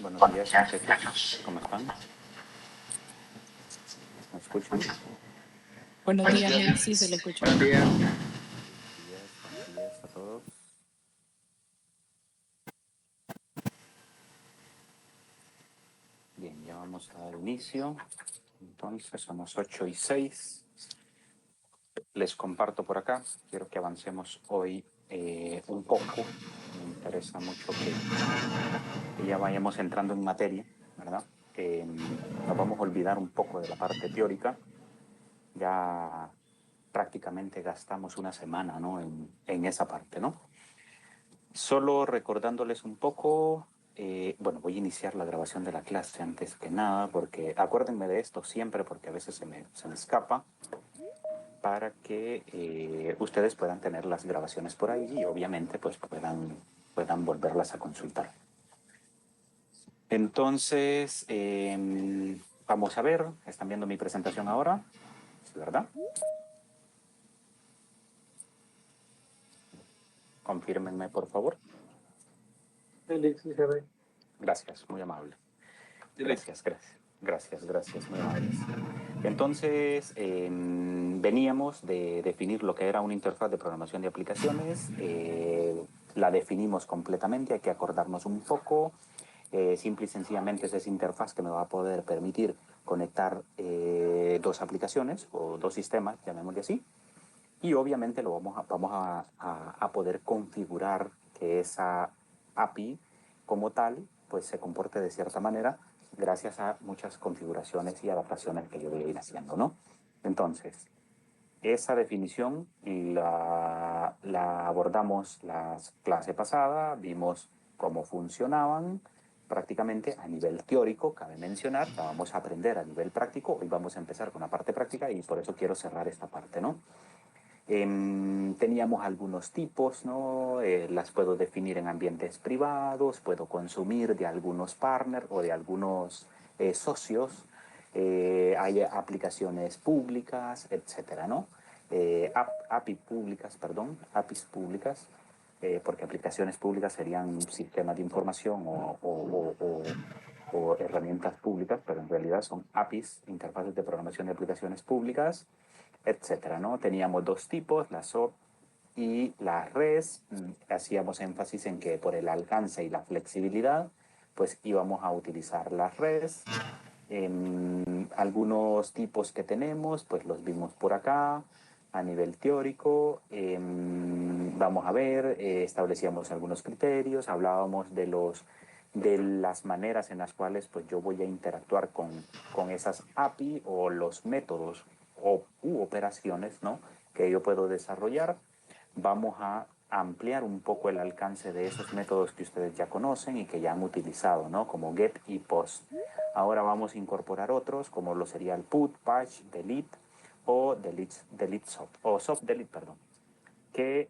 Buenos días, muchachos. ¿Cómo están? ¿Me escuchan? Buenos días, sí se le escucha. Buenos días. Buenos días a todos. Bien, ya vamos al inicio. Entonces, son las 8:06. Les comparto por acá. Quiero que avancemos hoy un poco. Me interesa mucho que ya vayamos entrando en materia, ¿verdad? Nos vamos a olvidar un poco de la parte teórica. Ya prácticamente gastamos una semana, ¿no? en esa parte, ¿no? Solo recordándoles un poco, bueno, voy a iniciar la grabación de la clase antes que nada, porque acuérdenme de esto siempre, porque a veces se me escapa, para que ustedes puedan tener las grabaciones por ahí y obviamente pues puedan volverlas a consultar. Entonces, vamos a ver, están viendo mi presentación ahora, ¿verdad? Confírmenme, por favor. Sí, se ve. Gracias, muy amable. Gracias, muy amables. Entonces, veníamos de definir lo que era una interfaz de programación de aplicaciones. La definimos completamente, hay que acordarnos un poco. Simple y sencillamente es esa interfaz que me va a poder permitir conectar dos aplicaciones o dos sistemas, llamémosle así. Y obviamente vamos a poder configurar que esa API como tal pues se comporte de cierta manera gracias a muchas configuraciones y adaptaciones que yo voy a ir haciendo, ¿no? Entonces, esa definición la abordamos la clase pasada, vimos cómo funcionaban prácticamente a nivel teórico, cabe mencionar, la vamos a aprender a nivel práctico, hoy vamos a empezar con la parte práctica y por eso quiero cerrar esta parte, ¿no? Teníamos algunos tipos, ¿no? Las puedo definir en ambientes privados, puedo consumir de algunos partners o de algunos socios. Hay aplicaciones públicas, etcétera, ¿no? APIs públicas, porque aplicaciones públicas serían sistemas de información o herramientas públicas, pero en realidad son APIs, interfaces de programación de aplicaciones públicas, etcétera, ¿no? Teníamos dos tipos, la SOAP y la REST. Hacíamos énfasis en que por el alcance y la flexibilidad, pues íbamos a utilizar las REST. Algunos tipos que tenemos, pues los vimos por acá a nivel teórico. Vamos a ver, establecíamos algunos criterios, hablábamos de las maneras en las cuales pues yo voy a interactuar con esas API o los métodos u operaciones, ¿no? que yo puedo desarrollar. Vamos a ampliar un poco el alcance de esos métodos que ustedes ya conocen y que ya han utilizado, ¿no? como get y post. Ahora vamos a incorporar otros, como lo sería el put, patch, delete o delete soft, o soft delete, perdón, que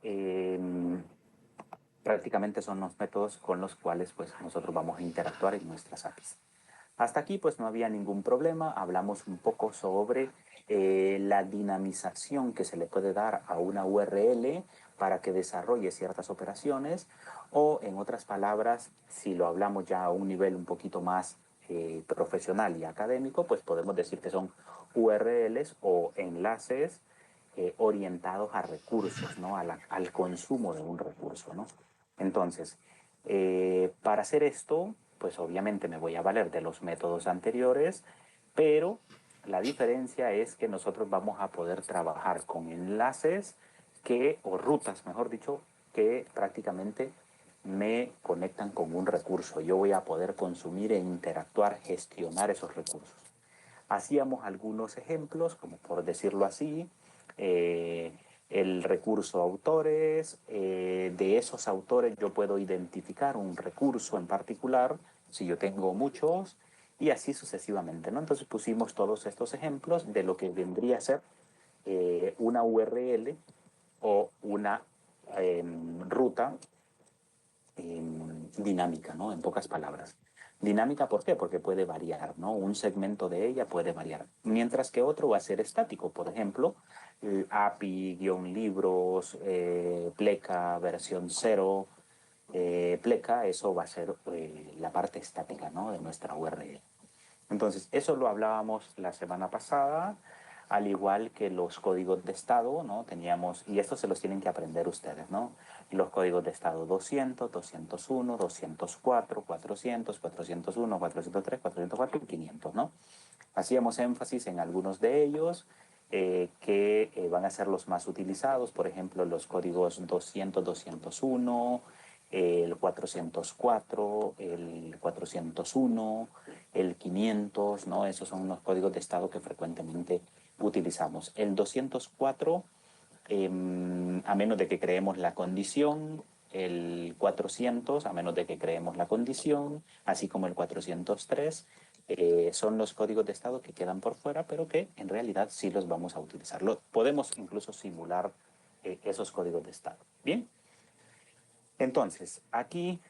prácticamente son los métodos con los cuales pues, nosotros vamos a interactuar en nuestras APIs. Hasta aquí pues no había ningún problema, hablamos un poco sobre la dinamización que se le puede dar a una URL para que desarrolle ciertas operaciones, o en otras palabras, si lo hablamos ya a un nivel un poquito más profesional y académico, pues podemos decir que son URLs o enlaces orientados a recursos, ¿no? Al consumo de un recurso, ¿no? Entonces, para hacer esto, pues obviamente me voy a valer de los métodos anteriores, pero la diferencia es que nosotros vamos a poder trabajar con enlaces o rutas, mejor dicho, que prácticamente me conectan con un recurso. Yo voy a poder consumir e interactuar, gestionar esos recursos. Hacíamos algunos ejemplos, como por decirlo así, eh, el recurso autores, de esos autores yo puedo identificar un recurso en particular, si yo tengo muchos, y así sucesivamente, ¿no? Entonces pusimos todos estos ejemplos de lo que vendría a ser una URL o una ruta dinámica, ¿no? En pocas palabras. Dinámica, ¿por qué? Porque puede variar, ¿no? Un segmento de ella puede variar, mientras que otro va a ser estático. Por ejemplo, API, guión libros, pleca, versión cero, pleca, eso va a ser la parte estática, ¿no? De nuestra URL. Entonces, eso lo hablábamos la semana pasada, al igual que los códigos de estado, ¿no? Teníamos, y estos se los tienen que aprender ustedes, ¿no? Los códigos de estado 200, 201, 204, 400, 401, 403, 404 y 500, ¿no? Hacíamos énfasis en algunos de ellos que van a ser los más utilizados, por ejemplo, los códigos 200, 201, el 404, el 401, el 500, ¿no? Esos son unos códigos de estado que frecuentemente utilizamos. El 204, a menos de que creemos la condición, el 400, a menos de que creemos la condición, así como el 403, son los códigos de estado que quedan por fuera, pero que en realidad sí los vamos a utilizar. Podemos incluso simular esos códigos de estado. Bien. Entonces, aquí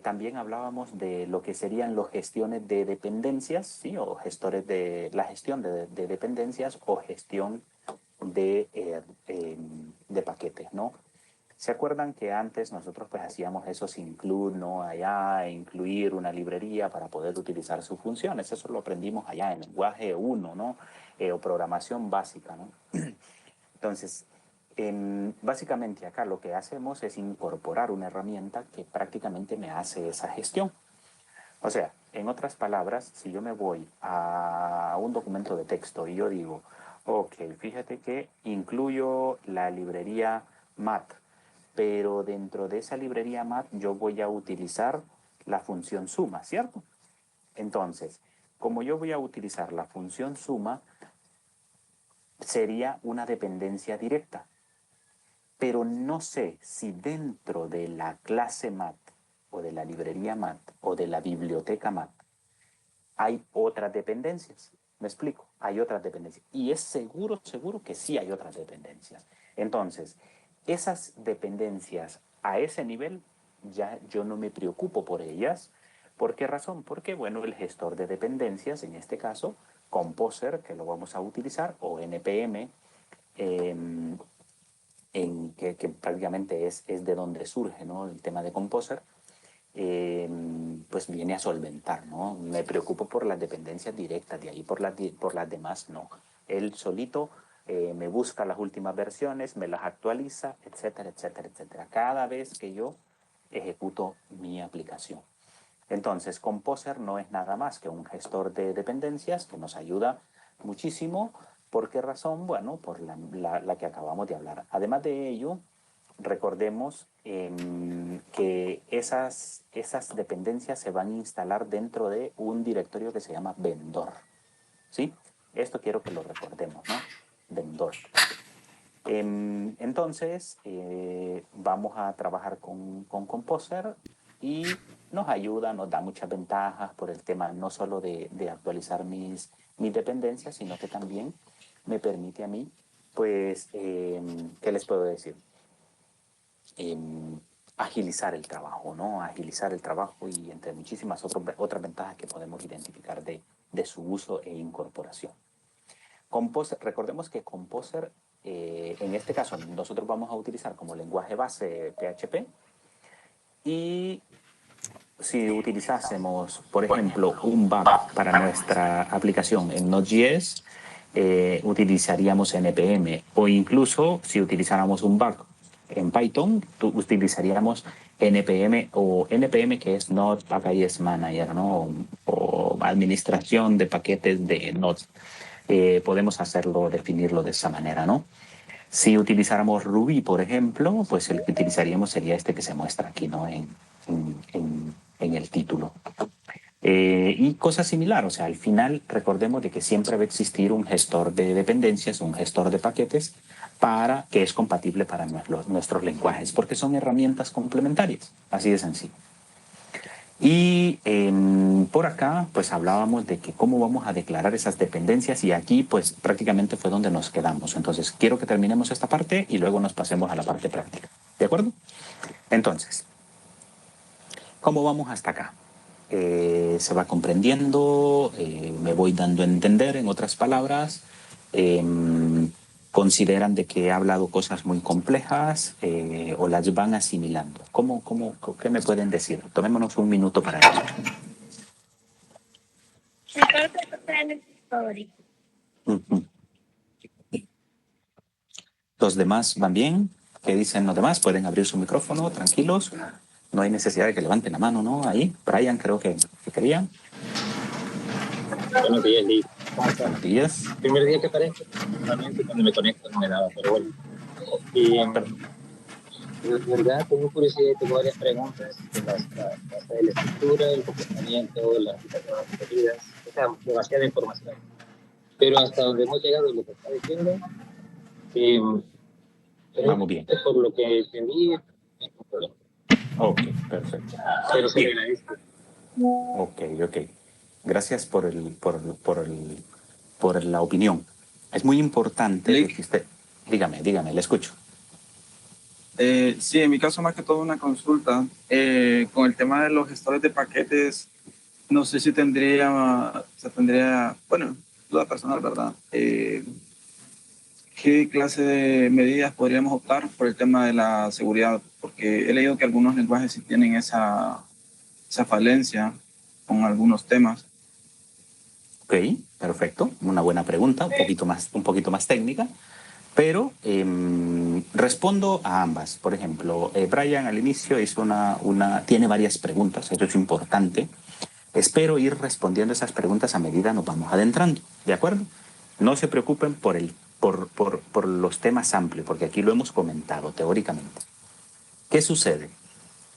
también hablábamos de lo que serían las gestiones de dependencias, ¿sí? O gestores de la gestión de dependencias o gestión de paquetes, ¿no? ¿Se acuerdan que antes nosotros pues hacíamos esos include, ¿no? Allá, incluir una librería para poder utilizar sus funciones? Eso lo aprendimos allá en lenguaje 1, ¿no? O programación básica, ¿no? Entonces, básicamente acá lo que hacemos es incorporar una herramienta que prácticamente me hace esa gestión. O sea, en otras palabras, si yo me voy a un documento de texto y yo digo, ok, fíjate que incluyo la librería mat, pero dentro de esa librería mat yo voy a utilizar la función suma, ¿cierto? Entonces, como yo voy a utilizar la función suma, sería una dependencia directa. Pero no sé si dentro de la clase mat o de la librería mat o de la biblioteca mat hay otras dependencias. ¿Me explico? Hay otras dependencias. Y es seguro, seguro que sí hay otras dependencias. Entonces, esas dependencias a ese nivel, ya yo no me preocupo por ellas. ¿Por qué razón? Porque, bueno, el gestor de dependencias, en este caso, Composer, que lo vamos a utilizar, o NPM, que prácticamente es de donde surge, ¿no? El tema de Composer, pues viene a solventar, ¿no? Me preocupo por las dependencias directas, de ahí por las demás no. Él solito me busca las últimas versiones, me las actualiza, etcétera, etcétera, etcétera, cada vez que yo ejecuto mi aplicación. Entonces, Composer no es nada más que un gestor de dependencias que nos ayuda muchísimo. ¿Por qué razón? Bueno, por la que acabamos de hablar. Además de ello, recordemos que esas dependencias se van a instalar dentro de un directorio que se llama vendor. ¿Sí? Esto quiero que lo recordemos, ¿no? Vendor. Entonces, vamos a trabajar con Composer y nos ayuda, nos da muchas ventajas por el tema no solo de actualizar mis dependencias, sino que también me permite a mí, pues, ¿qué les puedo decir? Agilizar el trabajo, ¿no? Agilizar el trabajo y entre muchísimas otras ventajas que podemos identificar de su uso e incorporación. Composer, recordemos que Composer, en este caso, nosotros vamos a utilizar como lenguaje base PHP, y si utilizásemos, por ejemplo, un bug para nuestra aplicación en Node.js, utilizaríamos NPM, o incluso si utilizáramos un bug en Python, utilizaríamos NPM, o NPM, que es Node Package Manager, ¿no? O administración de paquetes de Node. Podemos hacerlo, definirlo de esa manera, ¿no? Si utilizáramos Ruby, por ejemplo, pues el que utilizaríamos sería este que se muestra aquí, ¿no? En el título. Y cosa similar, o sea, al final recordemos de que siempre va a existir un gestor de dependencias, un gestor de paquetes, para que es compatible para nuestros lenguajes, porque son herramientas complementarias, así de sencillo. Y por acá, pues hablábamos de que cómo vamos a declarar esas dependencias, y aquí, pues prácticamente fue donde nos quedamos. Entonces, quiero que terminemos esta parte y luego nos pasemos a la parte práctica. ¿De acuerdo? Entonces, ¿cómo vamos hasta acá? Se va comprendiendo, me voy dando a entender, en otras palabras. Consideran de que he hablado cosas muy complejas, o las van asimilando. ¿Qué me pueden decir? Tomémonos un minuto para eso. Uh-huh. ¿Los demás van bien? ¿Qué dicen los demás? Pueden abrir su micrófono, tranquilos. No hay necesidad de que levanten la mano, ¿no? Ahí, Brian, creo que quería. Buenos días, Liz. Buenos días. El primer día que aparezco, normalmente cuando me conecto no me daba, pero bueno. Y de verdad tengo curiosidad, tengo varias preguntas de la estructura, el comportamiento, las aplicaciones referidas, o sea, demasiada información. Pero hasta donde hemos llegado, lo que está diciendo, vamos bien. Por lo que entendí, no hay problema. Ok, perfecto. Pero se le agradezco. Ok. Gracias por la opinión. Es muy importante que usted... Dígame, le escucho. Sí, en mi caso más que todo una consulta. Con el tema de los gestores de paquetes, no sé si tendría, bueno, duda personal, ¿verdad? ¿Qué clase de medidas podríamos optar por el tema de la seguridad? Porque he leído que algunos lenguajes sí tienen esa falencia con algunos temas. Ok, perfecto. Una buena pregunta, un poquito más técnica. Pero respondo a ambas. Por ejemplo, Brian al inicio hizo tiene varias preguntas, eso es importante. Espero ir respondiendo esas preguntas a medida nos vamos adentrando, ¿de acuerdo? No se preocupen por los temas amplios, porque aquí lo hemos comentado teóricamente. ¿Qué sucede?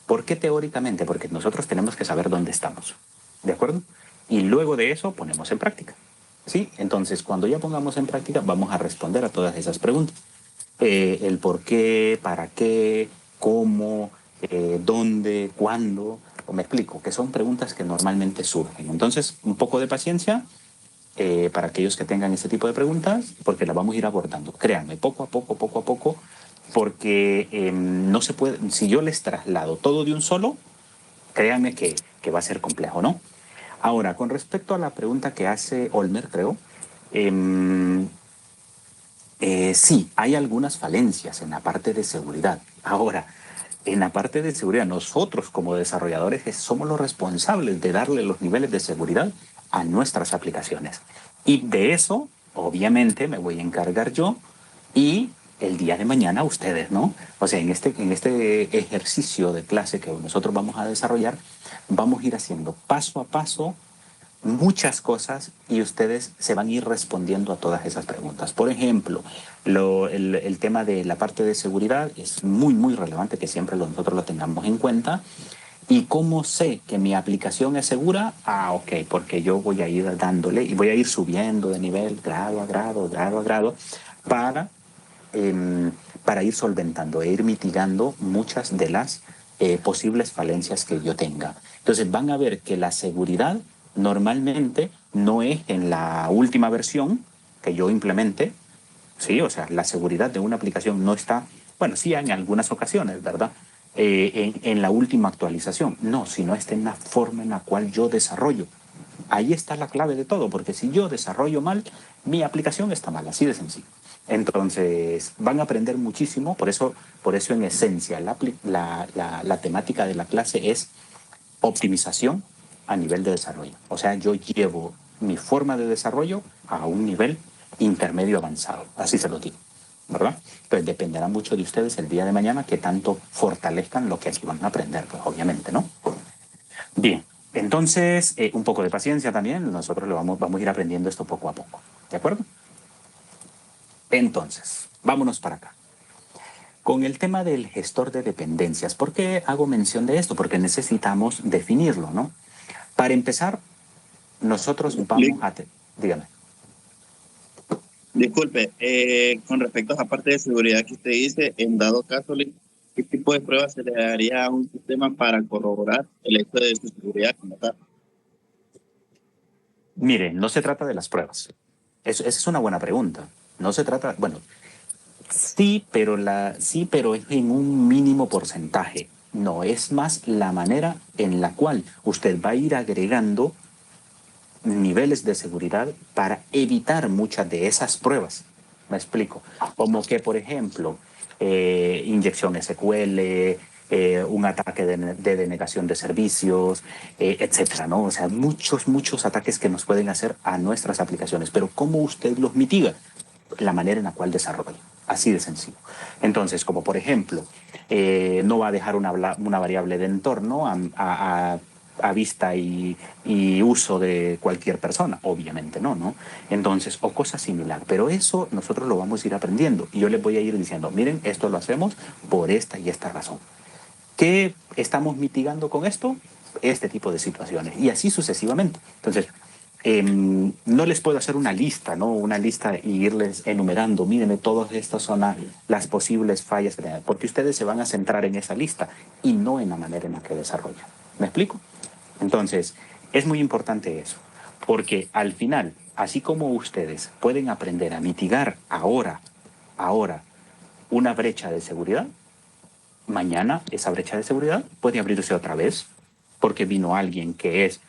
¿Por qué teóricamente? Porque nosotros tenemos que saber dónde estamos, ¿de acuerdo? Y luego de eso ponemos en práctica. ¿Sí? Entonces, cuando ya pongamos en práctica, vamos a responder a todas esas preguntas. El por qué, para qué, cómo, dónde, cuándo. O me explico, que son preguntas que normalmente surgen. Entonces, un poco de paciencia para aquellos que tengan este tipo de preguntas, porque las vamos a ir abordando. Créanme, poco a poco, porque no se puede, si yo les traslado todo de un solo, créanme que va a ser complejo, ¿no? Ahora, con respecto a la pregunta que hace Olmer, creo, sí, hay algunas falencias en la parte de seguridad. Ahora, en la parte de seguridad, nosotros como desarrolladores somos los responsables de darle los niveles de seguridad a nuestras aplicaciones. Y de eso, obviamente, me voy a encargar yo y el día de mañana ustedes, ¿no? O sea, en este ejercicio de clase que nosotros vamos a desarrollar, vamos a ir haciendo paso a paso muchas cosas y ustedes se van a ir respondiendo a todas esas preguntas. Por ejemplo, el tema de la parte de seguridad es muy relevante que siempre nosotros lo tengamos en cuenta. ¿Y cómo sé que mi aplicación es segura? Ok, porque yo voy a ir dándole y voy a ir subiendo de nivel grado a grado para ir solventando e ir mitigando muchas de las posibles falencias que yo tenga. Entonces van a ver que la seguridad normalmente no es en la última versión que yo implemente, ¿sí? O sea, la seguridad de una aplicación no está, bueno, sí en algunas ocasiones, ¿verdad? En la última actualización. No, sino está en la forma en la cual yo desarrollo Ahí está la clave de todo, porque si yo desarrollo mal, mi aplicación está mal, así de sencillo. Entonces, van a aprender muchísimo, por eso en esencia, la temática de la clase es optimización a nivel de desarrollo. O sea, yo llevo mi forma de desarrollo a un nivel intermedio avanzado, así se lo digo, ¿verdad? Entonces, dependerá mucho de ustedes el día de mañana que tanto fortalezcan lo que aquí van a aprender, pues obviamente, ¿no? Bien, entonces, un poco de paciencia también, nosotros vamos a ir aprendiendo esto poco a poco, ¿de acuerdo? Entonces, vámonos para acá. Con el tema del gestor de dependencias, ¿por qué hago mención de esto? Porque necesitamos definirlo, ¿no? Para empezar, nosotros vamos a... Dígame. Disculpe, con respecto a la parte de seguridad que usted dice, en dado caso, ¿qué tipo de pruebas se le daría a un sistema para corroborar el hecho de su seguridad como tal? Mire, no se trata de las pruebas. Esa es una buena pregunta. No se trata, bueno, sí, pero es en un mínimo porcentaje. No, es más la manera en la cual usted va a ir agregando niveles de seguridad para evitar muchas de esas pruebas. Me explico. Como que, por ejemplo, inyección SQL, un ataque de denegación de servicios, etcétera, ¿no? O sea, muchos ataques que nos pueden hacer a nuestras aplicaciones. Pero ¿cómo usted los mitiga? La manera en la cual desarrolla. Así de sencillo. Entonces, como por ejemplo, no va a dejar una variable de entorno a vista y uso de cualquier persona, obviamente no. Entonces, o cosa similar, pero eso nosotros lo vamos a ir aprendiendo y yo les voy a ir diciendo, miren, esto lo hacemos por esta y esta razón. ¿Qué estamos mitigando con esto? Este tipo de situaciones y así sucesivamente. Entonces, no les puedo hacer una lista, ¿no? Una lista y irles enumerando, mírenme, todas estas son las posibles fallas, porque ustedes se van a centrar en esa lista y no en la manera en la que desarrollan. ¿Me explico? Entonces, es muy importante eso, porque al final, así como ustedes pueden aprender a mitigar ahora, una brecha de seguridad, mañana esa brecha de seguridad puede abrirse otra vez, porque vino alguien que es,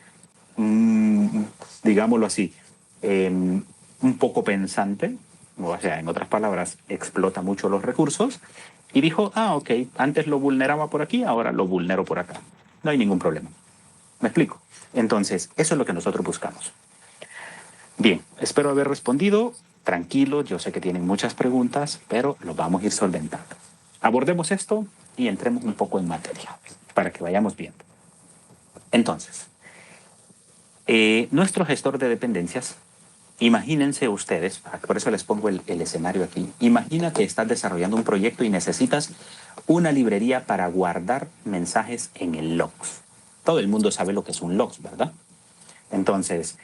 digámoslo así, un poco pensante, o sea, en otras palabras, explota mucho los recursos, y dijo, ok, antes lo vulneraba por aquí, ahora lo vulnero por acá. No hay ningún problema. ¿Me explico? Entonces, eso es lo que nosotros buscamos. Bien, espero haber respondido. Tranquilo, yo sé que tienen muchas preguntas, pero lo vamos a ir solventando. Abordemos esto y entremos un poco en materia para que vayamos viendo. Entonces, nuestro gestor de dependencias, imagínense ustedes, por eso les pongo el escenario aquí, imagina que estás desarrollando un proyecto y necesitas una librería para guardar mensajes en el logs. Todo el mundo sabe lo que es un logs, ¿verdad? Entonces,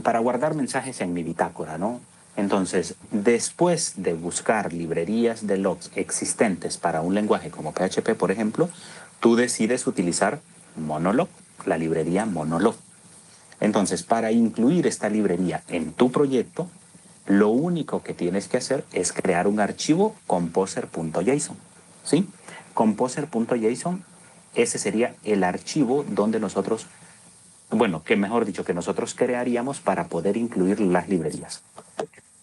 para guardar mensajes en mi bitácora, ¿no? Entonces, después de buscar librerías de logs existentes para un lenguaje como PHP, por ejemplo, tú decides utilizar Monolog, la librería Monolog. Entonces, para incluir esta librería en tu proyecto, lo único que tienes que hacer es crear un archivo composer.json, ¿sí? Composer.json, ese sería el archivo donde nosotros, bueno, que mejor dicho, que nosotros crearíamos para poder incluir las librerías.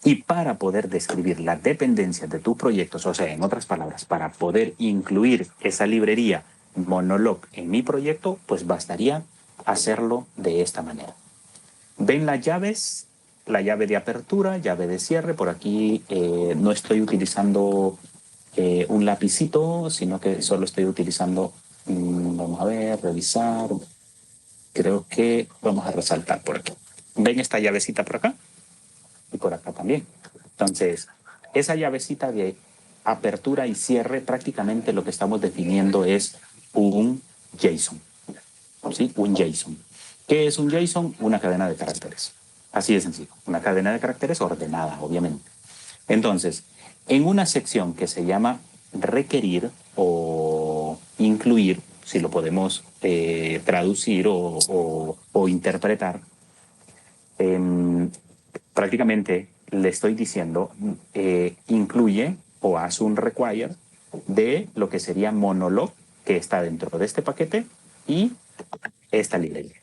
Y para poder describir las dependencias de tu proyecto, o sea, en otras palabras, para poder incluir esa librería Monolog en mi proyecto, pues bastaría hacerlo de esta manera. ¿Ven las llaves? La llave de apertura, llave de cierre. Por aquí no estoy utilizando un lapicito, sino que solo estoy utilizando, vamos a ver, revisar. Creo que vamos a resaltar por aquí. ¿Ven esta llavecita por acá? Y por acá también. Entonces, esa llavecita de apertura y cierre, prácticamente lo que estamos definiendo es un JSON. ¿Sí? Un JSON. ¿Qué es un JSON? Una cadena de caracteres. Así de sencillo. Una cadena de caracteres ordenada, obviamente. Entonces, en una sección que se llama requerir o incluir, si lo podemos traducir o interpretar, prácticamente le estoy diciendo incluye o hace un require de lo que sería Monolog, que está dentro de este paquete, y esta librería.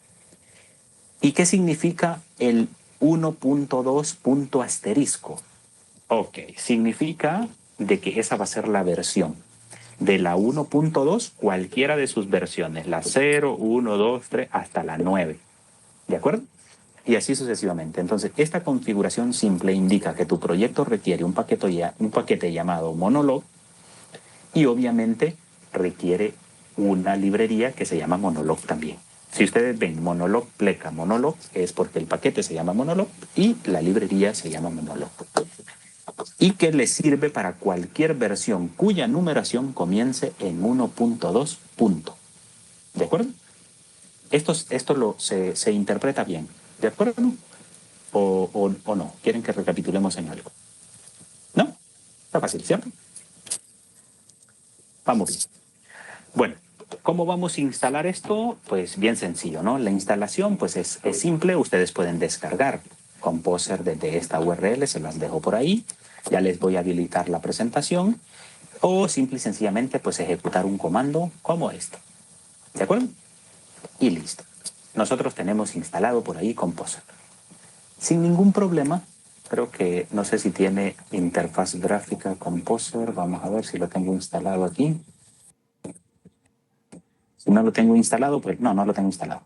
¿Y qué significa el 1.2 punto asterisco? Ok, significa de que esa va a ser la versión de la 1.2, cualquiera de sus versiones, la 0, 1, 2, 3, hasta la 9. ¿De acuerdo? Y así sucesivamente. Entonces, esta configuración simple indica que tu proyecto requiere un paquete llamado Monolog y obviamente requiere una librería que se llama Monolog también. Si ustedes ven Monolog, pleca, Monolog, es porque el paquete se llama Monolog y la librería se llama Monolog. Y que le sirve para cualquier versión cuya numeración comience en 1.2 punto. ¿De acuerdo? Esto se interpreta bien. ¿De acuerdo? ¿O no? ¿Quieren que recapitulemos en algo? ¿No? Está fácil, ¿cierto? Vamos bien. Bueno, ¿cómo vamos a instalar esto? Pues bien sencillo, ¿no? La instalación pues es simple. Ustedes pueden descargar Composer desde esta URL, se las dejo por ahí. Ya les voy a habilitar la presentación. O simple y sencillamente pues ejecutar un comando como este. ¿De acuerdo? Y listo. Nosotros tenemos instalado por ahí Composer. Sin ningún problema. Creo que no sé si tiene interfaz gráfica Composer. Vamos a ver si lo tengo instalado aquí. Si no lo tengo instalado, pues no lo tengo instalado.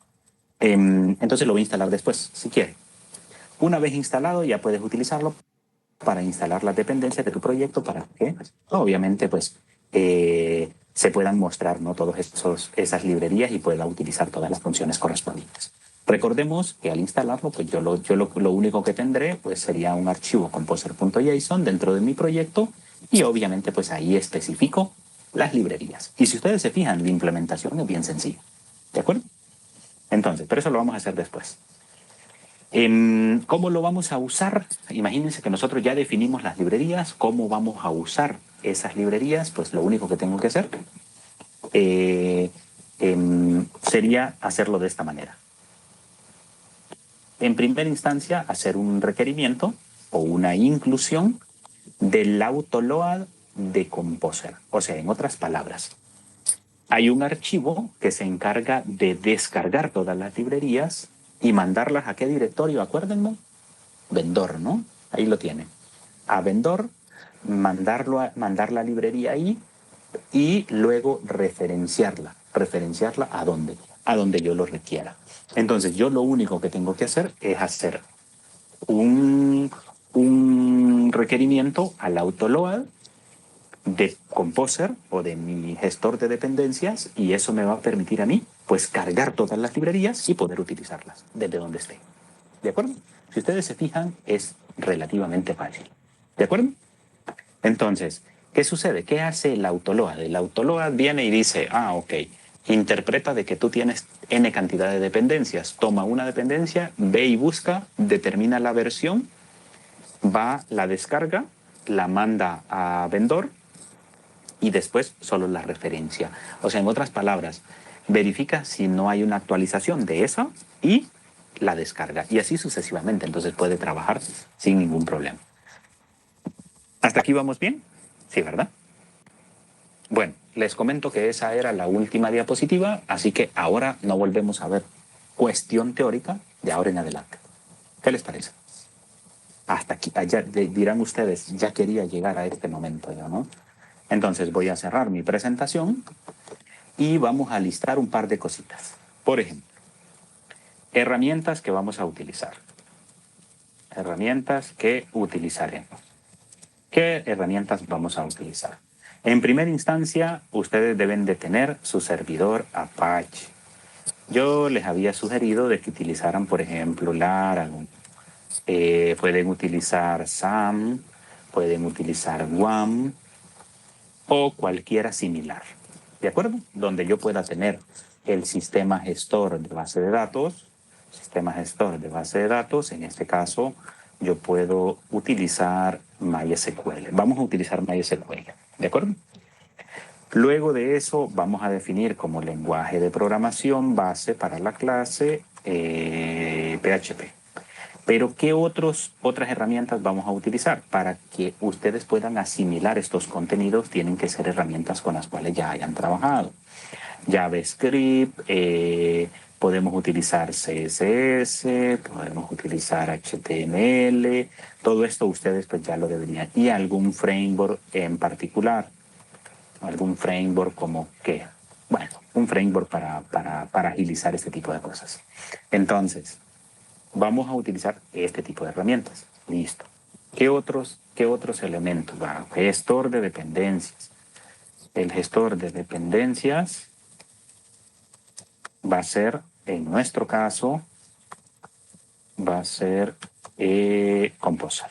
Entonces lo voy a instalar después, si quiere. Una vez instalado, ya puedes utilizarlo para instalar las dependencias de tu proyecto para que, obviamente, pues se puedan mostrar, ¿no?, todas esas librerías y pueda utilizar todas las funciones correspondientes. Recordemos que al instalarlo, pues yo lo único que tendré pues sería un archivo composer.json dentro de mi proyecto y obviamente pues ahí especifico las librerías. Y si ustedes se fijan, la implementación es bien sencilla. ¿De acuerdo? Entonces, pero eso lo vamos a hacer después. ¿Cómo lo vamos a usar? Imagínense que nosotros ya definimos las librerías. ¿Cómo vamos a usar esas librerías? Pues lo único que tengo que hacer sería hacerlo de esta manera. En primera instancia, hacer un requerimiento o una inclusión del autoload de Composer. O sea, en otras palabras, hay un archivo que se encarga de descargar todas las librerías y mandarlas a qué directorio, acuérdenme. Vendor, ¿no? Ahí lo tienen. A vendor, mandar la librería ahí y luego referenciarla. ¿Referenciarla a dónde? A donde yo lo requiera. Entonces, yo lo único que tengo que hacer es hacer un requerimiento al autoload de Composer o de mi gestor de dependencias y eso me va a permitir a mí pues cargar todas las librerías y poder utilizarlas desde donde esté. ¿De acuerdo? Si ustedes se fijan, es relativamente fácil. ¿De acuerdo? Entonces, ¿qué sucede? ¿Qué hace el autoload? El autoload viene y dice, ok, interpreta de que tú tienes N cantidad de dependencias, toma una dependencia, ve y busca, determina la versión, va, la descarga, la manda a vendor y después solo la referencia. O sea, en otras palabras, verifica si no hay una actualización de esa y la descarga. Y así sucesivamente. Entonces puede trabajar sin ningún problema. ¿Hasta aquí vamos bien? Sí, ¿verdad? Bueno, les comento que esa era la última diapositiva, así que ahora no volvemos a ver cuestión teórica de ahora en adelante. ¿Qué les parece? Hasta aquí, allá dirán ustedes, ya quería llegar a este momento yo, ¿no? Entonces voy a cerrar mi presentación y vamos a listar un par de cositas. Por ejemplo, herramientas que vamos a utilizar. Herramientas que utilizaremos. ¿Qué herramientas vamos a utilizar? En primera instancia, ustedes deben de tener su servidor Apache. Yo les había sugerido de que utilizaran, por ejemplo, Laravel. Pueden utilizar SAM, pueden utilizar WAM o cualquiera similar. ¿De acuerdo? Donde yo pueda tener el sistema gestor de base de datos. Sistema gestor de base de datos, en este caso, yo puedo utilizar MySQL. Vamos a utilizar MySQL, ¿de acuerdo? Luego de eso vamos a definir como lenguaje de programación base para la clase PHP. Pero ¿qué otras herramientas vamos a utilizar? Para que ustedes puedan asimilar estos contenidos, tienen que ser herramientas con las cuales ya hayan trabajado. JavaScript, Podemos utilizar CSS, podemos utilizar HTML, todo esto ustedes pues ya lo deberían. Y algún framework en particular, algún framework como qué, bueno, un framework para agilizar este tipo de cosas. Entonces, vamos a utilizar este tipo de herramientas. Listo. ¿Qué otros elementos? Bueno, gestor de dependencias. El gestor de dependencias va a ser, en nuestro caso, va a ser Composer.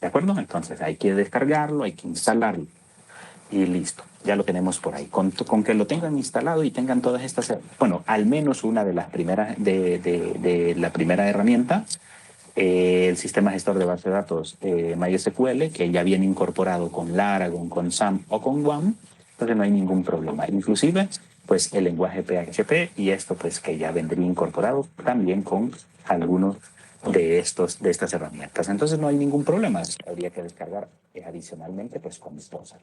¿De acuerdo? Entonces hay que descargarlo, hay que instalarlo y listo. Ya lo tenemos por ahí. Con que lo tengan instalado y tengan todas estas, bueno, al menos una de las primeras, de la primera herramienta, el sistema gestor de base de datos MySQL, que ya viene incorporado con Laragon, con SAM o con WAM, entonces no hay ningún problema. Inclusive, pues el lenguaje PHP y esto pues que ya vendría incorporado también con algunos de estas herramientas. Entonces no hay ningún problema. Habría que descargar adicionalmente pues Composer.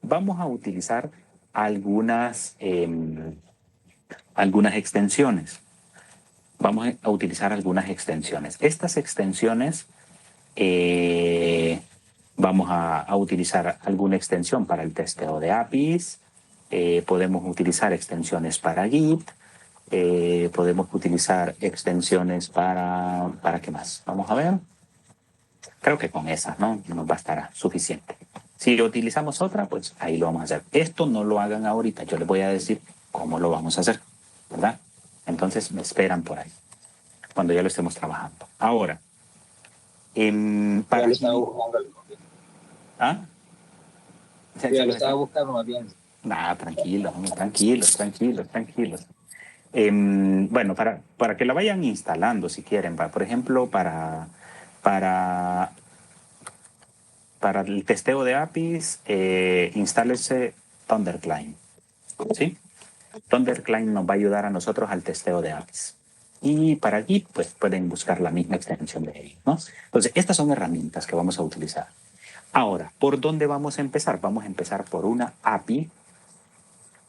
Vamos a utilizar algunas extensiones. Vamos a utilizar algunas extensiones. Estas extensiones, vamos a utilizar alguna extensión para el testeo de APIs, podemos utilizar extensiones para Git, podemos utilizar extensiones para ¿qué más? Vamos a ver. Creo que con esas, ¿no? Nos bastará suficiente. Si utilizamos otra, pues ahí lo vamos a hacer. Esto no lo hagan ahorita, yo les voy a decir cómo lo vamos a hacer, ¿verdad? Entonces me esperan por ahí, cuando ya lo estemos trabajando. Ahora, Ya lo estaba buscando. ¿Ah? Ya lo estaba buscando más bien. Nah, tranquilos. Bueno, para que la vayan instalando si quieren, por ejemplo, para el testeo de APIs, instálese ThunderClient, ¿sí? ThunderClient nos va a ayudar a nosotros al testeo de APIs. Y para Git, pues pueden buscar la misma extensión de ellos, ¿no? Entonces, estas son herramientas que vamos a utilizar. Ahora, ¿por dónde vamos a empezar? Vamos a empezar por una API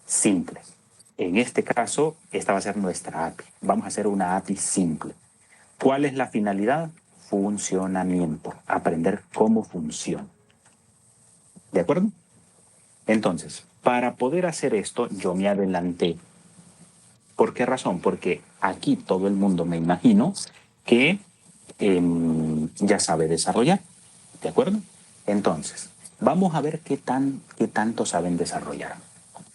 simple. En este caso, esta va a ser nuestra API. Vamos a hacer una API simple. ¿Cuál es la finalidad? Funcionamiento. Aprender cómo funciona. ¿De acuerdo? Entonces, para poder hacer esto, yo me adelanté. ¿Por qué razón? Porque aquí todo el mundo, me imagino, que ya sabe desarrollar. ¿De acuerdo? Entonces, vamos a ver qué tanto saben desarrollar.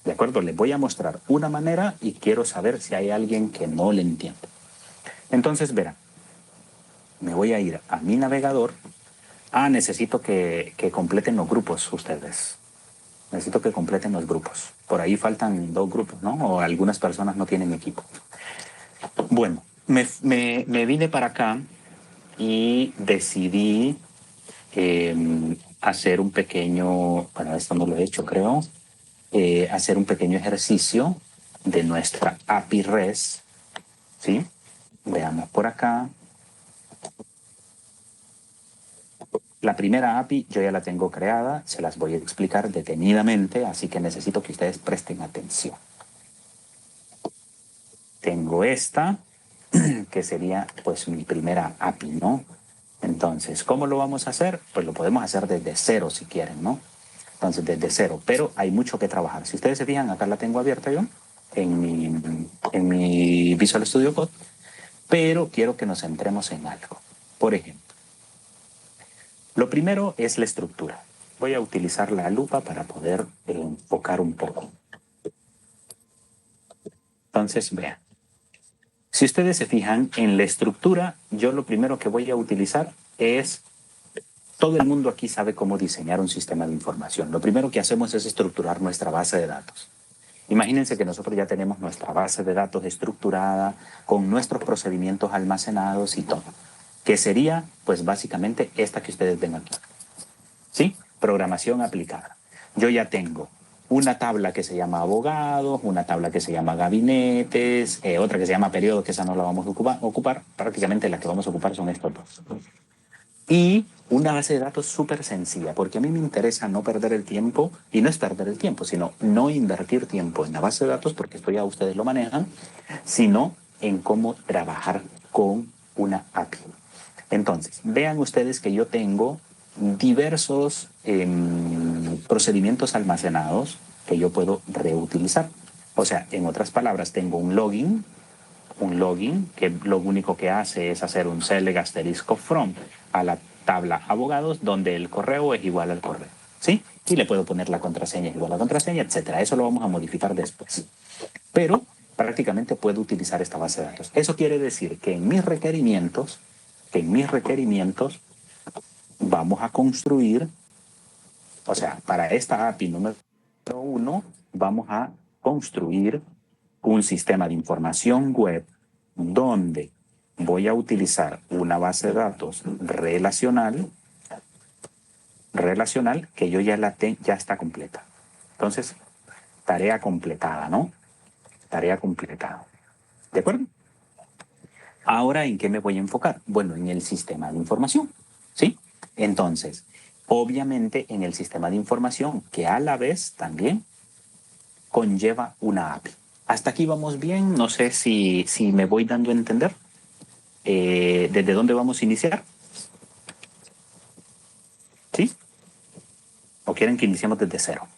¿De acuerdo? Les voy a mostrar una manera y quiero saber si hay alguien que no le entiende. Entonces, verán, me voy a ir a mi navegador. Necesito que completen los grupos ustedes. Necesito que completen los grupos. Por ahí faltan 2 grupos, ¿no? O algunas personas no tienen equipo. Bueno, me vine para acá y decidí hacer un pequeño, bueno, esto no lo he hecho, creo, hacer un pequeño ejercicio de nuestra API REST, ¿sí? Veamos por acá. La primera API yo ya la tengo creada, se las voy a explicar detenidamente, así que necesito que ustedes presten atención. Tengo esta, que sería pues mi primera API, ¿no? Entonces, ¿cómo lo vamos a hacer? Pues lo podemos hacer desde cero si quieren, ¿no? Entonces, desde cero, pero hay mucho que trabajar. Si ustedes se fijan, acá la tengo abierta yo en mi Visual Studio Code, pero quiero que nos centremos en algo. Por ejemplo, lo primero es la estructura. Voy a utilizar la lupa para poder enfocar un poco. Entonces, vean. Si ustedes se fijan en la estructura, yo lo primero que voy a utilizar es... Todo el mundo aquí sabe cómo diseñar un sistema de información. Lo primero que hacemos es estructurar nuestra base de datos. Imagínense que nosotros ya tenemos nuestra base de datos estructurada, con nuestros procedimientos almacenados y todo. Que sería, pues básicamente, esta que ustedes ven aquí. ¿Sí? Programación aplicada. Yo ya tengo una tabla que se llama abogados, una tabla que se llama gabinetes, otra que se llama periodos, que esa no la vamos a ocupar. Prácticamente las que vamos a ocupar son estos dos. Y Una base de datos súper sencilla, porque a mí me interesa no perder el tiempo, y no es perder el tiempo, sino no invertir tiempo en la base de datos, porque esto ya ustedes lo manejan, sino en cómo trabajar con una API. Entonces, vean ustedes que yo tengo diversos procedimientos almacenados que yo puedo reutilizar. O sea, en otras palabras, tengo un login que lo único que hace es hacer un select asterisco from a la tabla abogados, donde el correo es igual al correo, ¿sí? Y le puedo poner la contraseña igual a la contraseña, etcétera. Eso lo vamos a modificar después. Pero prácticamente puedo utilizar esta base de datos. Eso quiere decir que en mis requerimientos vamos a construir, o sea, para esta API número 1, vamos a construir un sistema de información web donde voy a utilizar una base de datos relacional que yo ya ya está completa. Entonces, tarea completada, ¿no? Tarea completada. ¿De acuerdo? Ahora, ¿en qué me voy a enfocar? Bueno, en el sistema de información, ¿sí? Entonces, obviamente en el sistema de información, que a la vez también conlleva una API. Hasta aquí vamos bien, no sé si me voy dando a entender. ¿Desde dónde vamos a iniciar? ¿Sí? ¿O quieren que iniciemos desde cero?